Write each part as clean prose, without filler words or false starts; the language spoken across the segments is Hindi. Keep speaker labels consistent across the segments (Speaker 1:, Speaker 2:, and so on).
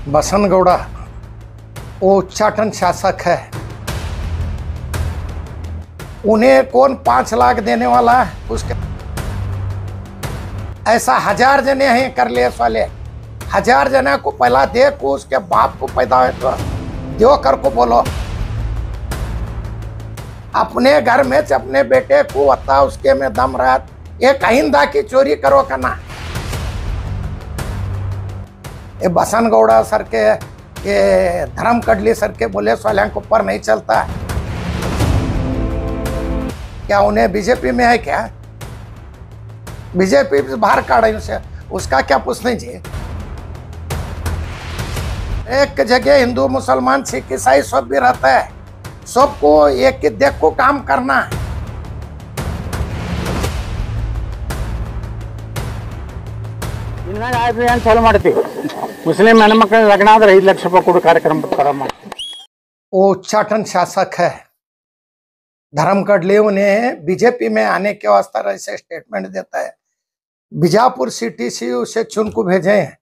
Speaker 1: बसनगौड़ा वो उच्चाटन शासक है। उन्हें कौन 5 लाख देने वाला है? उसके ऐसा 1000 जने हैं कर ले वाले। 1000 जने को पहला दे को उसके बाप को पैदा है तो दो कर को बोलो। अपने घर में से अपने बेटे को अता उसके में दम रहा। एक आइंदा की चोरी करो करना। ये बसनगौड़ा सर के ये धर्म कडली सर के बोले वाले के ऊपर नहीं चलता। क्या उन्हें बीजेपी में है क्या? बीजेपी से बाहर काढ़े उसे, उसका क्या पूछने जी। एक जगह हिंदू मुसलमान सिख ईसाई सब भी रहता है, सबको एक ही देख को काम करना है।
Speaker 2: ಚಾಲು ಮಾಡ್ತೀವಿ ಮುಸ್ಲಿಂ ಹೆಣ್ಮಕ್ಳ ಲಗ್ನ ಆದ್ರೆ 5 ಲಕ್ಷ ರೂಪಾಯಿ ಕೊಡು ಕಾರ್ಯಕ್ರಮ ಪ್ರಾರಂಭ।
Speaker 1: वो उच्चाटन शासक है। धर्म कडली उन्हें बीजेपी में आने के वास्ते ऐसे स्टेटमेंट देता है। बीजापुर सिटी से उसे चुन को भेजे हैं।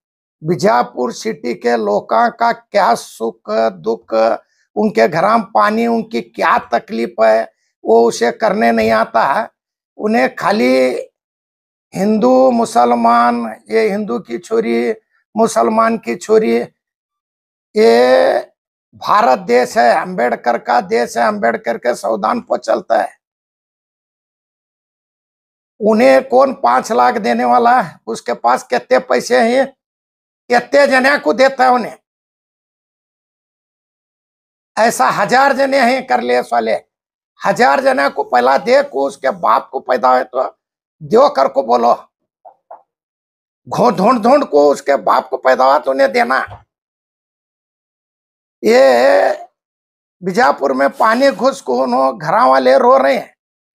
Speaker 1: बीजापुर सिटी के लोगों का क्या सुख दुख, उनके घर में पानी, उनकी क्या तकलीफ है वो उसे करने नहीं आता है। उन्हें खाली हिंदू मुसलमान, ये हिंदू की छोरी मुसलमान की छोरी, ये भारत देश है, अंबेडकर का देश है, अंबेडकर के संविधान पर चलता है। उन्हें कौन 5 लाख देने वाला है? उसके पास कितने पैसे हैं, कितने जने को देता है उन्हें? ऐसा 1000 जने हैं कर ले वाले। 1000 जने को पहला दे को उसके बाप को पैदा है तो दो कर को बोलो। ढूंढ ढूंढ को उसके बाप को पैदा हुआ तो उन्हें देना। ये बीजापुर में पानी घुस को घर वाले रो रहे हैं।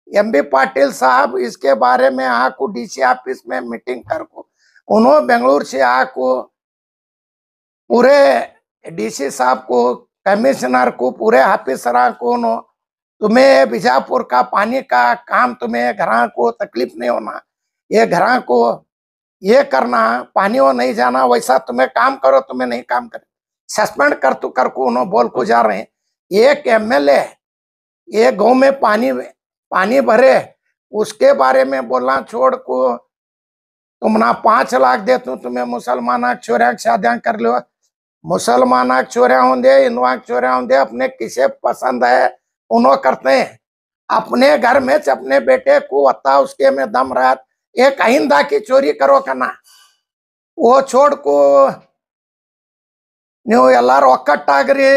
Speaker 1: एमबी पाटिल साहब इसके बारे में आको डीसी ऑफिस में मीटिंग कर को उन्होंने बेंगलुरु से आको पूरे डीसी साहब को, कमिश्नर को, पूरे ऑफिसर को तुम्हें बीजापुर का पानी का काम, तुम्हें घर को तकलीफ नहीं होना, ये घर को ये करना, पानी वो नहीं जाना, वैसा तुम्हें काम करो, तुम्हें नहीं काम करे सस्पेंड कर तू कर को उन्होंने बोल को जा रहे हैं। एक एमएलए ये गांव में पानी भरे उसके बारे में बोलना छोड़ को तुम ना 5 लाख दे तू तुम्हें मुसलमान छोरिया शादियां कर लो। मुसलमान छोरिया होंगे, हिंदुआ छोरिया होंगे, अपने किसे पसंद है उन्होंने करते हैं। अपने घर में से अपने बेटे को अता उसके में दम रहा। एक आइंदा की चोरी करो करना। वो छोड़ को ನೀವು ಎಲ್ಲರೂ ಒಕ್ಕಟ್ಟಾಗ್ರಿ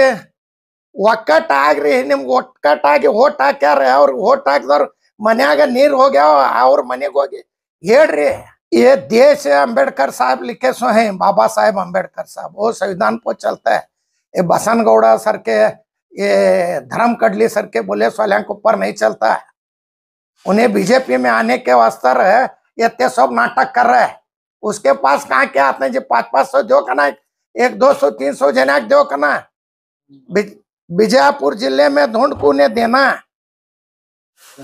Speaker 1: ನಿಮ್ಗೆ ಒಕ್ಕಟ್ಟಾಗಿ ಓಟ್ ಹಾಕ್ಯಾರ। ಅವ್ರಿಗೆ ಓಟ್ ಹಾಕಿದವ್ರು ಮನ್ಯಾಗ ನೀರು ಹೋಗ್ಯಾವ, ಅವ್ರ ಮನೆಗೆ ಹೋಗಿ ಹೇಳ್ರಿ। ये देश अंबेडकर साहब लिखे सो हैं, बाबा साहेब अंबेडकर साहब, वो संविधान पर चलता है। ये बसनगौड़ा सर के ये धर्म कडली सर के बोले वाले के ऊपर नहीं चलता है। उन्हें बीजेपी में आने के वास्ते ये सब नाटक कर रहे हैं। उसके पास कहाँ क्या आते हैं जी 500-500 दो करना, 100-200-300 जने दो करना। बीजापुर जिले में ढूंढ को उन्हें देना।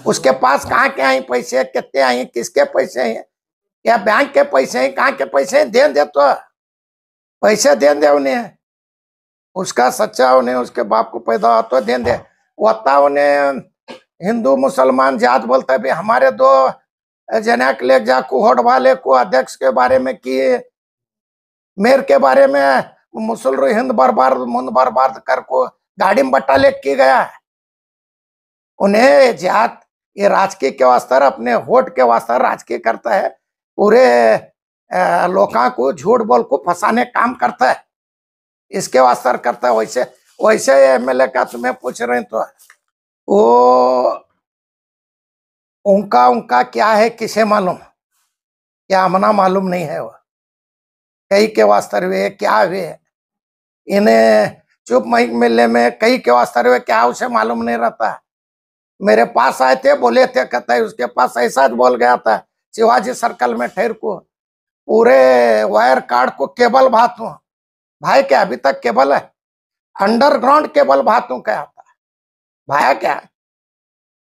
Speaker 1: उसके पास कहाँ के आई पैसे, कितने आई, किसके पैसे हैं, या बैंक के पैसे हैं, कहाँ के पैसे हैं, दे तो पैसे दे उन्हें। उसका सच्चा उन्हें उसके बाप को पैदा हो तो दे वता उन्हें हिंदू मुसलमान जात बोलता है। हमारे 2 जने के ले जा को होट वाले को अध्यक्ष के बारे में किए, मेयर के बारे में मुसलर हिंद बर्बाद मुंद बर्बाद कर को गाड़ी में बट्टा ले की गया है। उन्हें जात ये राजकीय के वास्ते, अपने वोट के वास्ते राजकीय करता है। पूरे लोगों को झूठ बोल को फंसाने काम करता है, इसके वास्ते करता है। वैसे एमएलए का तुम्हें पूछ रहे हैं तो वो उनका क्या है किसे मालूम, क्या हमना मालूम नहीं है। वो कई के वास्ते हुए क्या हुए, इन्हें चुप माइक मिलने में कई के वास्ते हुए क्या उसे मालूम नहीं रहता। मेरे पास आए थे, बोले थे, कहता है उसके पास ऐसा बोल गया था शिवाजी सर्कल में ठहर को पूरे वायर कार्ड को केबल भातू भाई, क्या अभी तक केबल है? अंडरग्राउंड केबल भातू क्या आता है भाया? क्या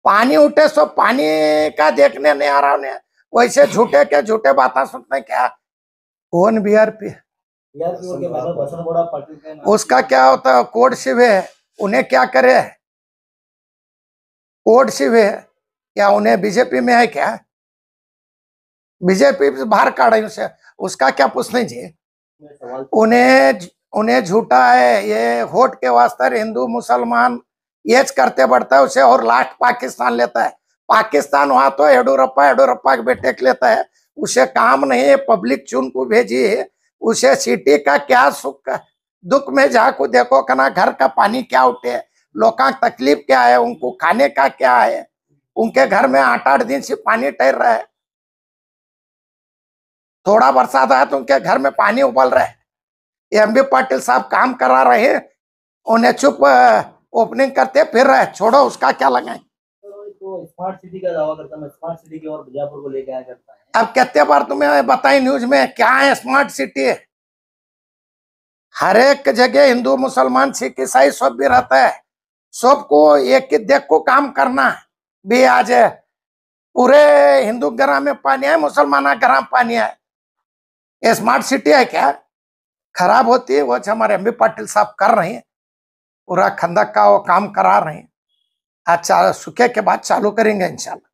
Speaker 1: पानी उठे सो पानी का देखने नहीं आ रहा उन्हें, वैसे झूठे के झूठे बातें सुनते क्या। कौन बीआरपी उसका क्या होता है, कोड शिव है, उन्हें क्या करे, कोड शिव है क्या, उन्हें बीजेपी में है क्या, बीजेपी से बाहर काढ़े उसे, उसका क्या पूछने जी। उन्हें झूठा है ये, वोट के वास्ते हिंदू मुसलमान ये करते बढ़ता है उसे, और लास्ट पाकिस्तान लेता है। पाकिस्तान वहां तो येडुरप्पा के बेटे के लेता है, उसे काम नहीं है, पब्लिक चुन को भेजी है, उसे सिटी का क्या सुख दुख में जाको देखो कना, घर का पानी क्या उठे, लोगों का तकलीफ क्या है, उनको खाने का क्या है, उनके घर में 8-8 दिन से पानी ठहर रहा है, थोड़ा बरसात आया तो उनके घर में पानी उबल रहा है। एमबी पाटिल साहब काम करा रहे हैं, उन्हें चुप ओपनिंग करते फिर रहे, छोड़ो उसका क्या लगाए।
Speaker 3: तो स्मार्ट सिटी का दावा करता है, स्मार्ट सिटी की और बीजापुर को लेके आया करता है।
Speaker 1: अब कितने बार तुम्हें बताई न्यूज में क्या है स्मार्ट सिटी है, हर एक जगह हिंदू मुसलमान सिख ईसाई सब भी रहता है, सबको एक ही देख को काम करना भी। आज पूरे हिंदू घर में पानी है, मुसलमान घर में पानी है, ये स्मार्ट सिटी है क्या, खराब होती है। वो हमारे एमबी पाटिल साहब कर रहे हैं, पूरा खंदक का वो काम करा रहे हैं, आज सूखे के बाद चालू करेंगे इंशाल्लाह।